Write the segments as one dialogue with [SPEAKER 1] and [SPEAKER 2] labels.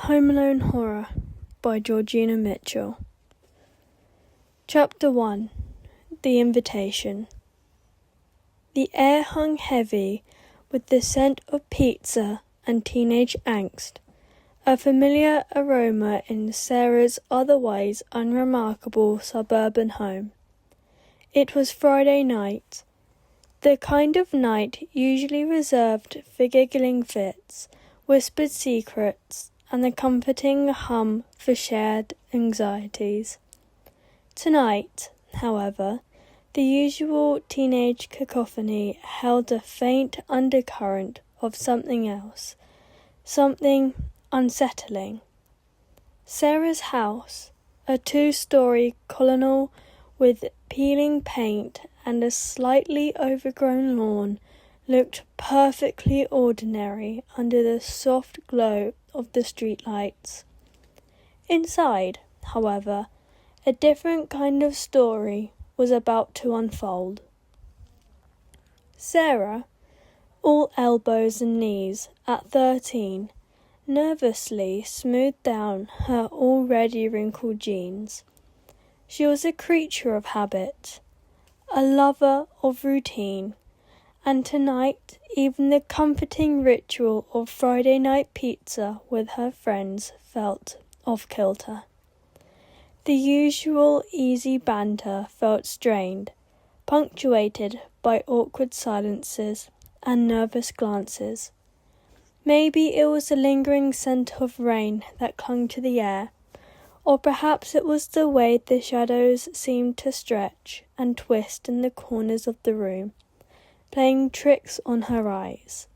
[SPEAKER 1] Home Alone Horror by Georgina Mitchell. Chapter 1. The Invitation. The air hung heavy with the scent of pizza and teenage angst, a familiar aroma in Sarah's otherwise unremarkable suburban home. It was Friday night, the kind of night usually reserved for giggling fits, whispered secrets, and the comforting hum for shared anxieties. Tonight, however, the usual teenage cacophony held a faint undercurrent of something else, something unsettling. Sarah's house, a 2-story colonial with peeling paint and a slightly overgrown lawn, looked perfectly ordinary under the soft glow of the streetlights. Inside, however, a different kind of story was about to unfold. Sarah, all elbows and knees at 13, nervously smoothed down her already wrinkled jeans. She was a creature of habit, a lover of routine, and tonight even the comforting ritual of Friday night pizza with her friends felt off-kilter. The usual easy banter felt strained, punctuated by awkward silences and nervous glances. Maybe it was the lingering scent of rain that clung to the air, or perhaps it was the way the shadows seemed to stretch and twist in the corners of the room, playing tricks on her eyes.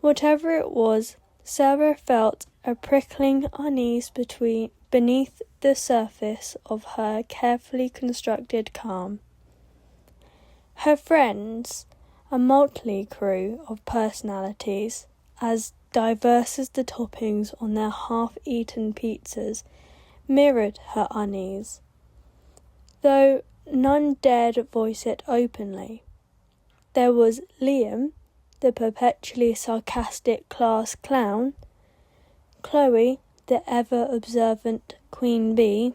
[SPEAKER 1] Whatever it was, Sarah felt a prickling unease beneath the surface of her carefully constructed calm. Her friends, a motley crew of personalities, as diverse as the toppings on their half-eaten pizzas, mirrored her unease, though none dared voice it openly. There was Liam, the perpetually sarcastic class clown, Chloe, the ever-observant queen bee,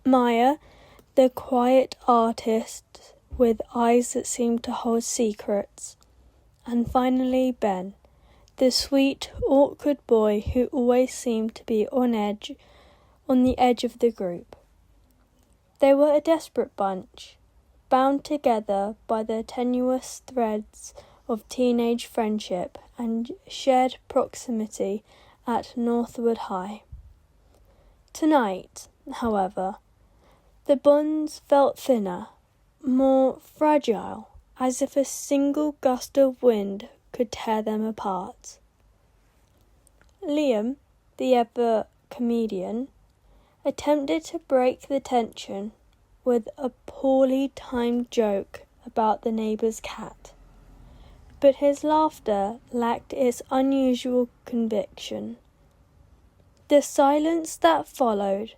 [SPEAKER 1] Maya, the quiet artist with eyes that seemed to hold secrets, and finally Ben, the sweet, awkward boy who always seemed to be on the edge of the group. They were a desperate bunch, bound together by the tenuous threads of teenage friendship and shared proximity at Northwood High. Tonight, however, the bonds felt thinner, more fragile, as if a single gust of wind could tear them apart. Liam, the ever-comedian, attempted to break the tension with a poorly timed joke about the neighbour's cat, but his laughter lacked its unusual conviction. The silence that followed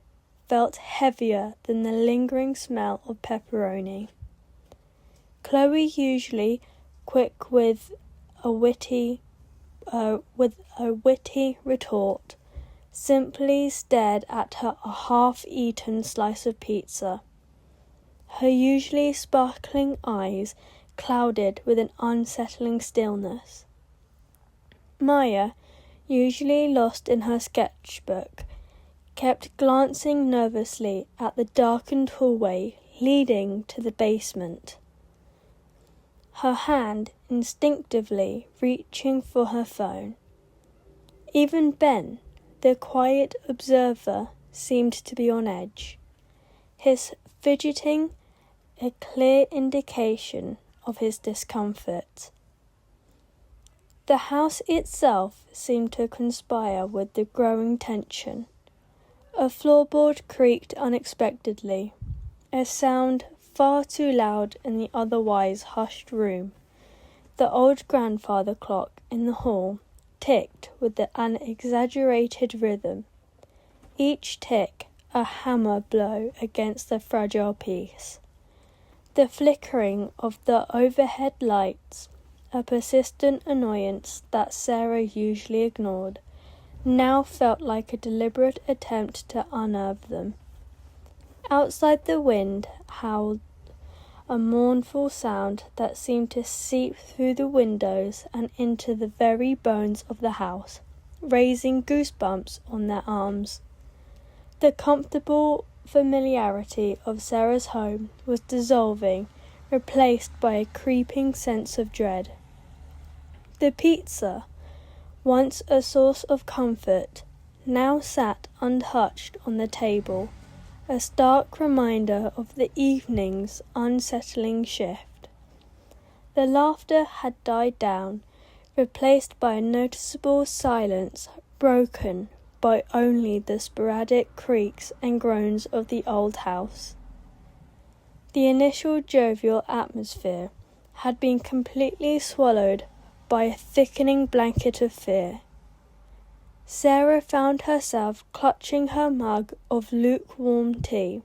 [SPEAKER 1] felt heavier than the lingering smell of pepperoni. Chloe, usually quick with a witty retort, simply stared at her half-eaten slice of pizza, her usually sparkling eyes clouded with an unsettling stillness. Maya, usually lost in her sketchbook, kept glancing nervously at the darkened hallway leading to the basement, her hand instinctively reaching for her phone. Even Ben, the quiet observer, seemed to be on edge, his fidgeting a clear indication of his discomfort. The house itself seemed to conspire with the growing tension. A floorboard creaked unexpectedly, a sound far too loud in the otherwise hushed room. The old grandfather clock in the hall ticked with an exaggerated rhythm, each tick a hammer blow against the fragile piece. The flickering of the overhead lights, a persistent annoyance that Sarah usually ignored, now felt like a deliberate attempt to unnerve them. Outside, the wind howled, a mournful sound that seemed to seep through the windows and into the very bones of the house, raising goosebumps on their arms. The comfortable familiarity of Sarah's home was dissolving, replaced by a creeping sense of dread. The pizza, once a source of comfort, now sat untouched on the table, a stark reminder of the evening's unsettling shift. The laughter had died down, replaced by a noticeable silence broken by only the sporadic creaks and groans of the old house. The initial jovial atmosphere had been completely swallowed by a thickening blanket of fear. Sarah found herself clutching her mug of lukewarm tea,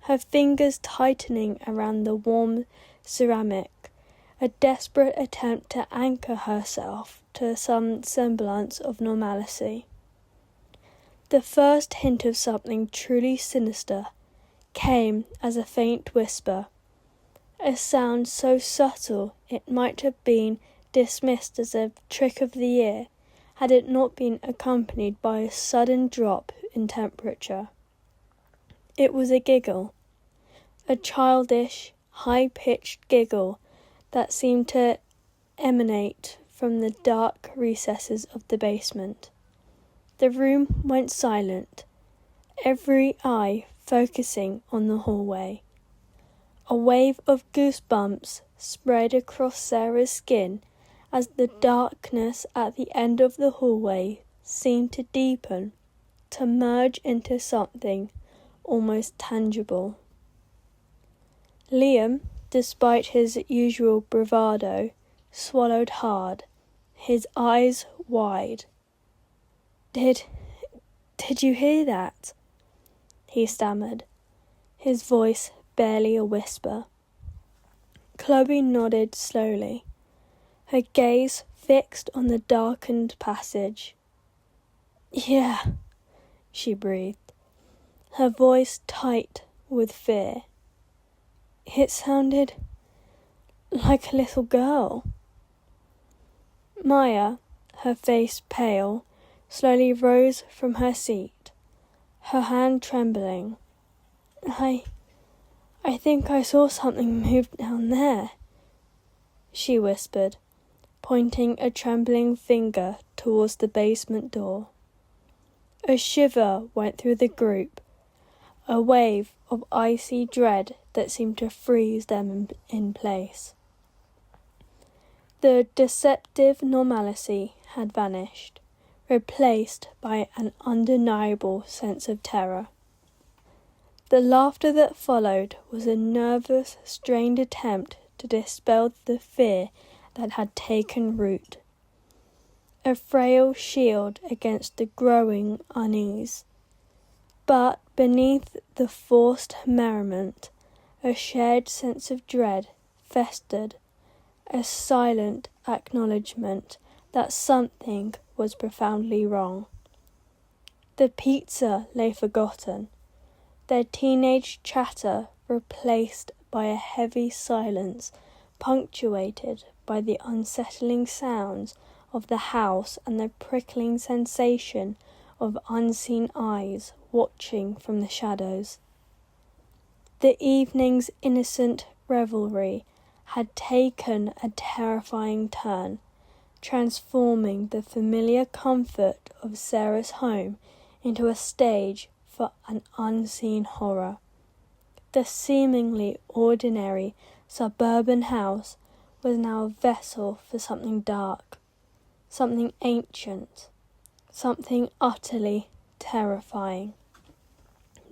[SPEAKER 1] her fingers tightening around the warm ceramic, a desperate attempt to anchor herself to some semblance of normalcy. The first hint of something truly sinister came as a faint whisper, a sound so subtle it might have been dismissed as a trick of the ear had it not been accompanied by a sudden drop in temperature. It was a giggle, a childish, high-pitched giggle that seemed to emanate from the dark recesses of the basement. The room went silent, every eye focusing on the hallway. A wave of goosebumps spread across Sarah's skin as the darkness at the end of the hallway seemed to deepen, to merge into something almost tangible. Liam, despite his usual bravado, swallowed hard, his eyes wide. Did you hear that?" he stammered, his voice barely a whisper. Chloe nodded slowly, her gaze fixed on the darkened passage. "Yeah," she breathed, her voice tight with fear. "It sounded like a little girl." Maya, her face pale, slowly rose from her seat, her hand trembling. I think I saw something move down there," she whispered, pointing a trembling finger towards the basement door. A shiver went through the group, a wave of icy dread that seemed to freeze them in place. The deceptive normalcy had vanished, replaced by an undeniable sense of terror. The laughter that followed was a nervous, strained attempt to dispel the fear that had taken root, a frail shield against the growing unease. But beneath the forced merriment, a shared sense of dread festered, a silent acknowledgement that something was profoundly wrong. The pizza lay forgotten, their teenage chatter replaced by a heavy silence punctuated by the unsettling sounds of the house and the prickling sensation of unseen eyes watching from the shadows. The evening's innocent revelry had taken a terrifying turn, transforming the familiar comfort of Sarah's home into a stage for an unseen horror. The seemingly ordinary suburban house was now a vessel for something dark, something ancient, something utterly terrifying.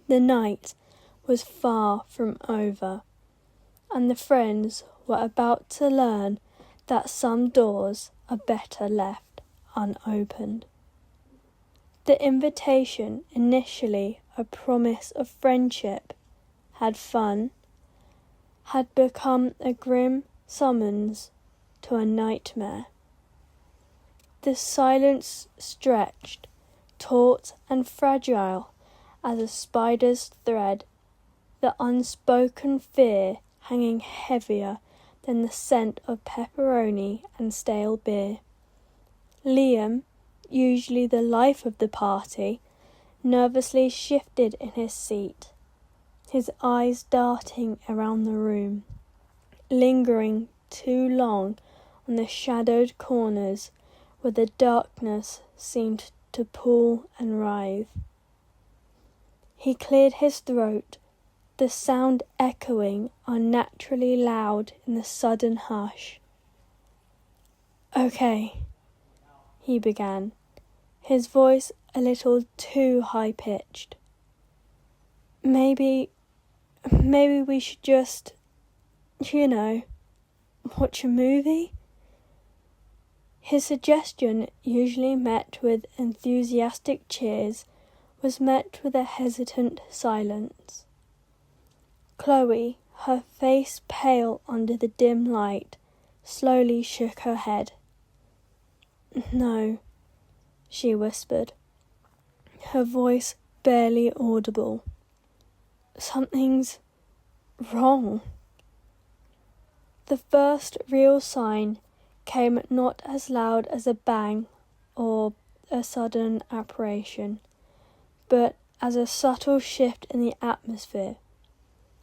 [SPEAKER 1] The night was far from over, and the friends were about to learn that some doors are better left unopened. The invitation, initially a promise of friendship, had become a grim summons to a nightmare. The silence stretched, taut and fragile as a spider's thread, the unspoken fear hanging heavier than the scent of pepperoni and stale beer. Liam, usually the life of the party, nervously shifted in his seat, his eyes darting around the room, lingering too long on the shadowed corners where the darkness seemed to pool and writhe. He cleared his throat, the sound echoing unnaturally loud in the sudden hush. "Okay," he began, his voice a little too high-pitched. Maybe we should just, watch a movie?" His suggestion, usually met with enthusiastic cheers, was met with a hesitant silence. Chloe, her face pale under the dim light, slowly shook her head. "No," she whispered, her voice barely audible. "Something's wrong." The first real sign came not as loud as a bang or a sudden apparition, but as a subtle shift in the atmosphere,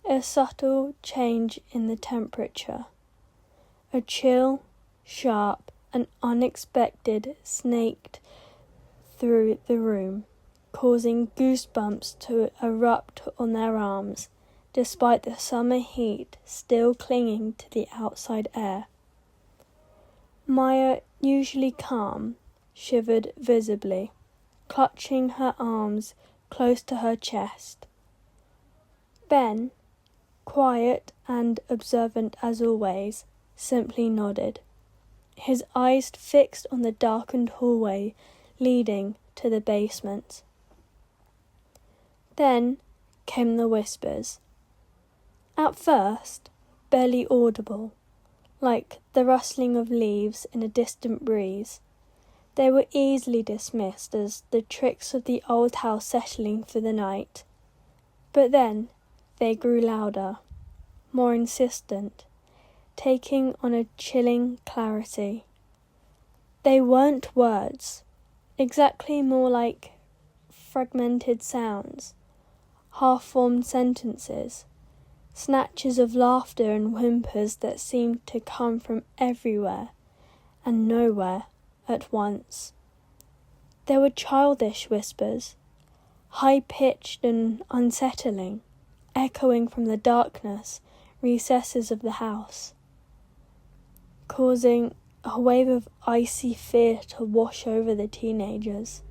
[SPEAKER 1] a subtle change in the temperature. A chill, sharp and unexpected snaked through the room, causing goosebumps to erupt on their arms, despite the summer heat still clinging to the outside air. Maya, usually calm, shivered visibly, clutching her arms close to her chest. Ben, quiet and observant as always, simply nodded, his eyes fixed on the darkened hallway leading to the basement. Then came the whispers. At first, barely audible, like the rustling of leaves in a distant breeze. They were easily dismissed as the tricks of the old house settling for the night. But then they grew louder, more insistent, taking on a chilling clarity. They weren't words, exactly more like fragmented sounds, half-formed sentences, snatches of laughter and whimpers that seemed to come from everywhere and nowhere at once. There were childish whispers, high-pitched and unsettling, echoing from the darkness recesses of the house, causing a wave of icy fear to wash over the teenagers.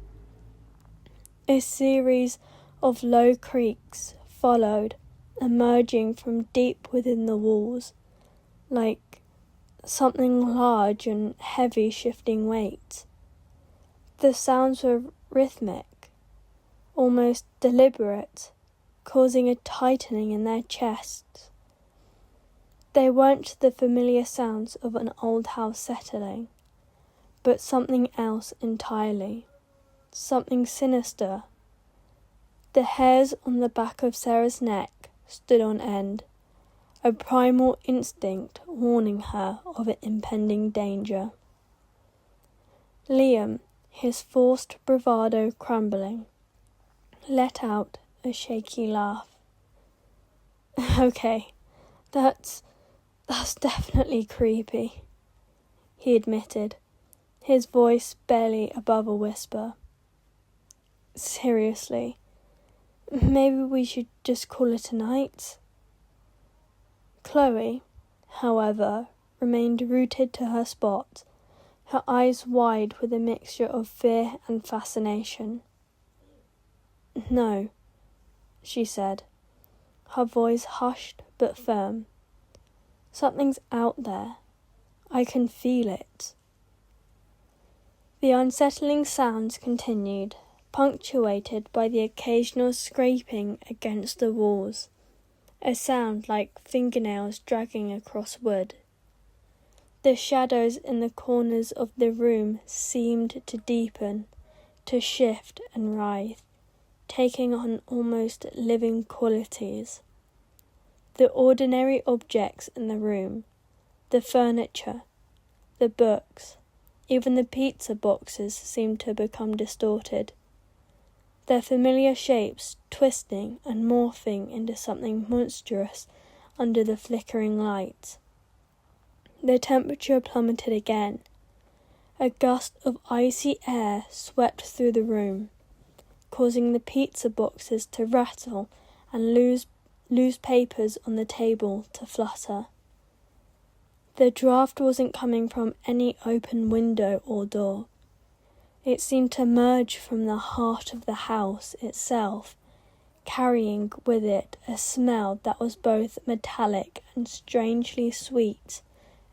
[SPEAKER 1] A series of low creaks followed, emerging from deep within the walls, like something large and heavy shifting weight. The sounds were rhythmic, almost deliberate, causing a tightening in their chests. They weren't the familiar sounds of an old house settling, but something else entirely, something sinister. The hairs on the back of Sarah's neck stood on end, a primal instinct warning her of an impending danger. Liam, his forced bravado crumbling, let out a shaky laugh. "Okay, that's definitely creepy," he admitted, his voice barely above a whisper. "Seriously, maybe we should just call it a night?" Chloe, however, remained rooted to her spot, her eyes wide with a mixture of fear and fascination. "No," she said, her voice hushed but firm. "Something's out there. I can feel it." The unsettling sounds continued, punctuated by the occasional scraping against the walls, a sound like fingernails dragging across wood. The shadows in the corners of the room seemed to deepen, to shift and writhe, taking on almost living qualities. The ordinary objects in the room, the furniture, the books, even the pizza boxes seemed to become distorted, their familiar shapes twisting and morphing into something monstrous under the flickering light. The temperature plummeted again. A gust of icy air swept through the room, causing the pizza boxes to rattle and loose papers on the table to flutter. The draft wasn't coming from any open window or door. It seemed to emerge from the heart of the house itself, carrying with it a smell that was both metallic and strangely sweet,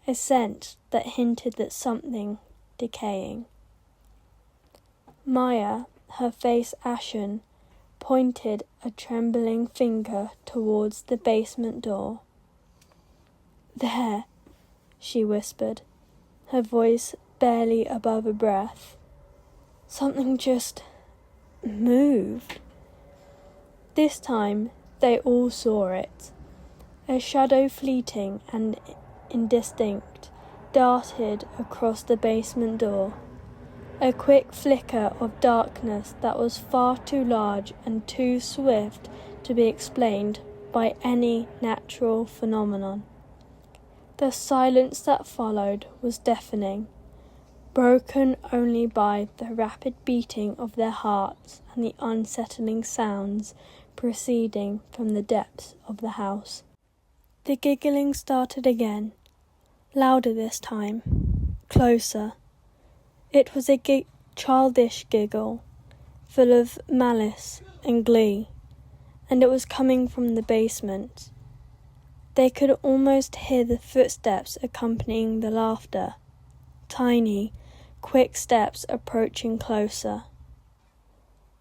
[SPEAKER 1] a scent that hinted at something decaying. Maya, her face ashen, pointed a trembling finger towards the basement door. "There," she whispered, her voice barely above a breath. "Something just moved." This time they all saw it. A shadow, fleeting and indistinct, darted across the basement door. A quick flicker of darkness that was far too large and too swift to be explained by any natural phenomenon. The silence that followed was deafening, broken only by the rapid beating of their hearts and the unsettling sounds proceeding from the depths of the house. The giggling started again, louder this time, closer. It was a childish giggle, full of malice and glee, and it was coming from the basement. They could almost hear the footsteps accompanying the laughter, tiny, quick steps approaching closer.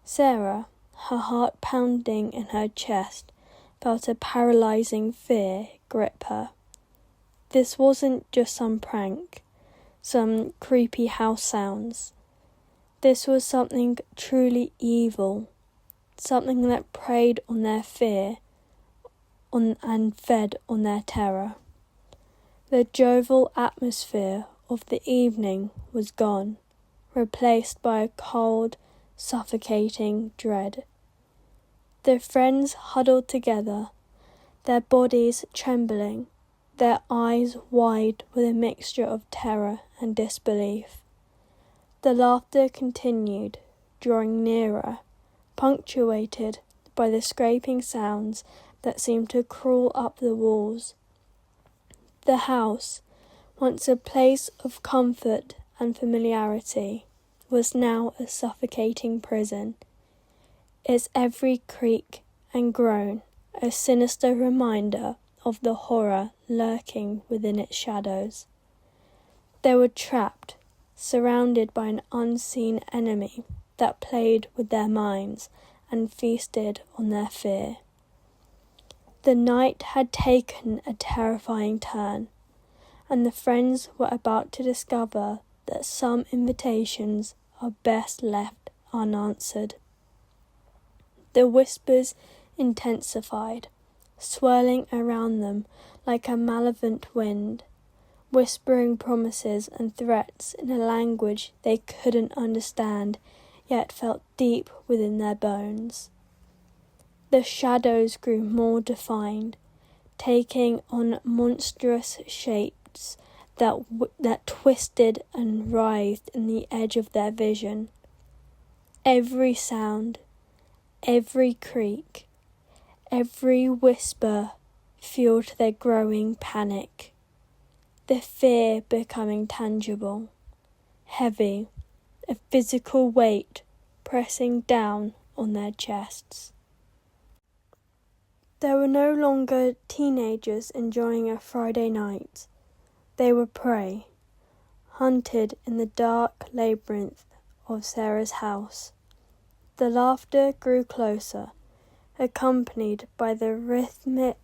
[SPEAKER 1] Sarah, her heart pounding in her chest, felt a paralyzing fear grip her. This wasn't just some prank, some creepy house sounds. This was something truly evil, something that preyed on their fear and fed on their terror. The jovial atmosphere of the evening was gone, replaced by a cold, suffocating dread. The friends huddled together, their bodies trembling, their eyes wide with a mixture of terror and disbelief. The laughter continued, drawing nearer, punctuated by the scraping sounds that seemed to crawl up the walls. The house, once a place of comfort and familiarity, was now a suffocating prison, its every creak and groan a sinister reminder of the horror lurking within its shadows. They were trapped, surrounded by an unseen enemy that played with their minds and feasted on their fear. The night had taken a terrifying turn, and the friends were about to discover that some invitations are best left unanswered. The whispers intensified, swirling around them like a malevolent wind, whispering promises and threats in a language they couldn't understand, yet felt deep within their bones. The shadows grew more defined, taking on monstrous shapes that twisted and writhed in the edge of their vision. Every sound, every creak, every whisper fueled their growing panic, the fear becoming tangible, heavy, a physical weight pressing down on their chests. They were no longer teenagers enjoying a Friday night. They were prey, hunted in the dark labyrinth of Sarah's house. The laughter grew closer, accompanied by the rhythmic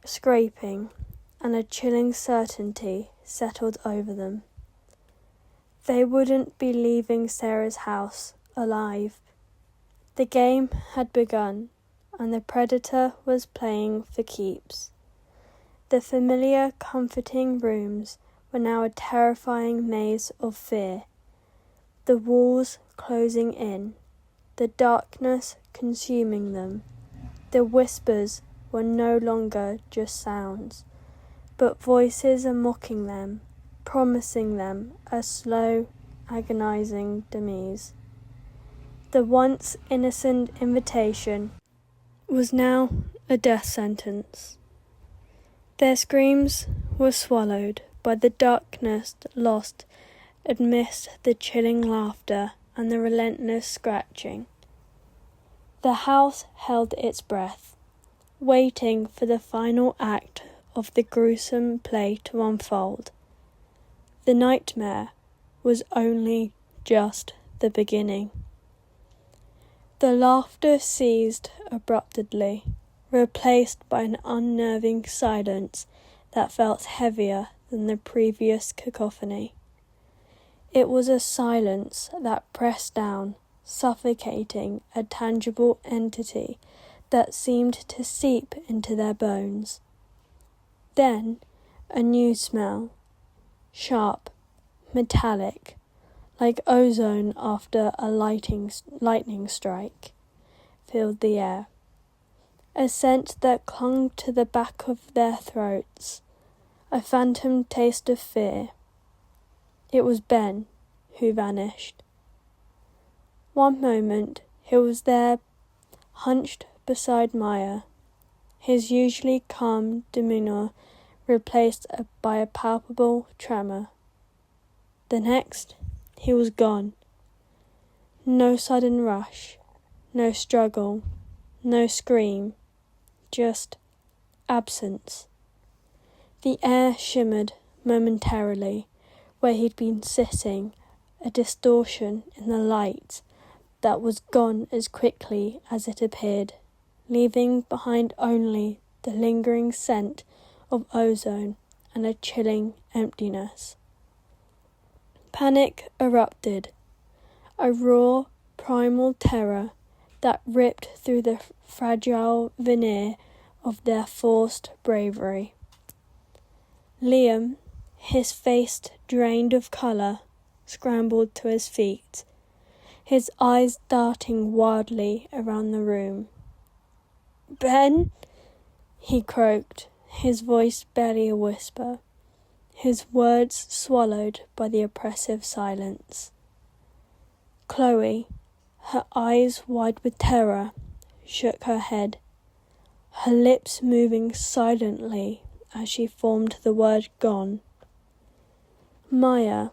[SPEAKER 1] scraping, and a chilling certainty settled over them. They wouldn't be leaving Sarah's house alive. The game had begun, and the predator was playing for keeps. The familiar, comforting rooms were now a terrifying maze of fear. The walls closing in, the darkness consuming them. The whispers were no longer just sounds, but voices are mocking them, promising them a slow, agonizing demise. The once innocent invitation was now a death sentence. Their screams were swallowed by the darkness lost amidst the chilling laughter and the relentless scratching. The house held its breath, waiting for the final act of the gruesome play to unfold. The nightmare was only just the beginning. The laughter ceased abruptly, replaced by an unnerving silence that felt heavier than the previous cacophony. It was a silence that pressed down, suffocating a tangible entity that seemed to seep into their bones. Then a new smell, sharp, metallic, like ozone after a lightning strike, filled the air. A scent that clung to the back of their throats, a phantom taste of fear. It was Ben who vanished. One moment he was there, hunched beside Maya, his usually calm demeanour replaced by a palpable tremor. The next, he was gone. No sudden rush, no struggle, no scream, just absence. The air shimmered momentarily where he'd been sitting, a distortion in the light that was gone as quickly as it appeared, leaving behind only the lingering scent of ozone and a chilling emptiness. Panic erupted, a raw, primal terror that ripped through the fragile veneer of their forced bravery. Liam, his face drained of colour, scrambled to his feet, his eyes darting wildly around the room. "Ben?" he croaked, his voice barely a whisper, his words swallowed by the oppressive silence. Chloe, her eyes wide with terror, shook her head, her lips moving silently as she formed the word gone. Maya,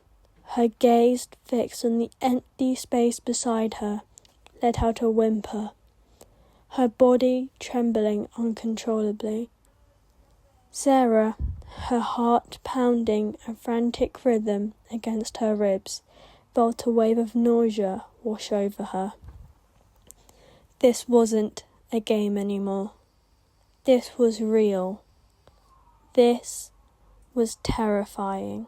[SPEAKER 1] her gaze fixed on the empty space beside her, let out a whimper, her body trembling uncontrollably. Sarah, her heart pounding a frantic rhythm against her ribs, felt a wave of nausea wash over her. This wasn't a game anymore. This was real. This was terrifying.